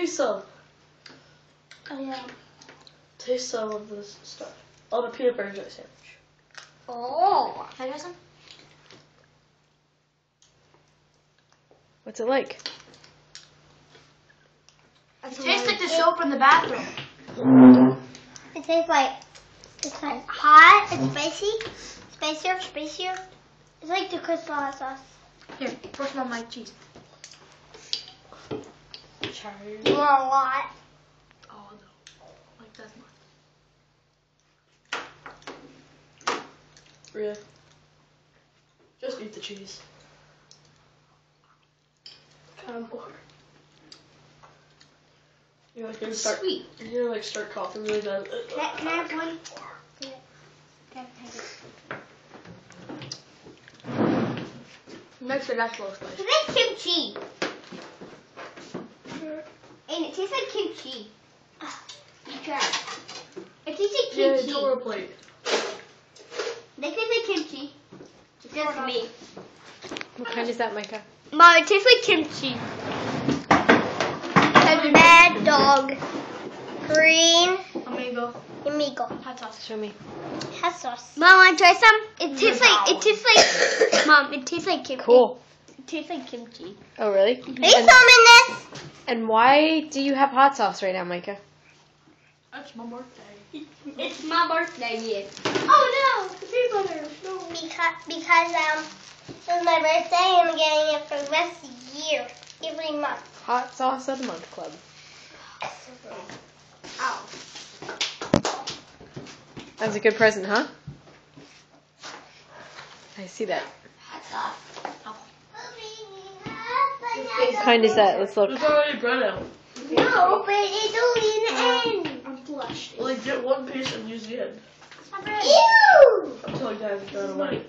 taste some. Oh yeah. Taste some of this stuff. On a peanut butter and jelly sandwich. Oh. Can I try some? What's it like? It tastes like the soap in the bathroom. It tastes like it's like hot and spicy, spicier. It's like the crystal hot sauce. Here, first one my cheese. You want a lot? Oh no, like that much. Really? Just eat the cheese. Kind of more. You're like gonna start. Sweet. You're gonna like start coughing really bad. Can I have one? Next to that slow spice. It's like kimchi. And it tastes like kimchi. Try it. It tastes like Yeah, kimchi. door plate. They taste like kimchi. It does to me. What kind is that, Micah? Mom, it tastes like kimchi. A mad dog. Green. Amigo. Amigo. Hot sauce. Show me. Hot sauce. Mom, want to try some? It tastes like. Mom, it tastes like kimchi. Cool. It tastes like kimchi. Oh, really? Are you filming this? And why do you have hot sauce right now, Micah? That's my birthday. It's my birthday yet. Oh no, the peanut butter. No. Because it's my birthday and I'm getting it for the rest of the year, every month. Hot Sauce of the Month Club. Oh. That was a good present, huh? I see that. Hot sauce. What kind is that? Let's look. There's already bread out. No, but it's only in the end. I'm blushing. Like, get one piece and use the end. Ew! I'm telling Dad to throw it away.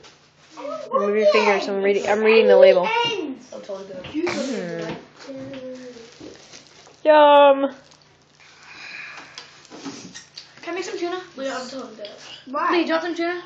Move your fingers. I'm reading the label. I'm telling Dad. Yum. Can I make some tuna? Leah, I'm telling Dad. Why? Lee, do you want some tuna?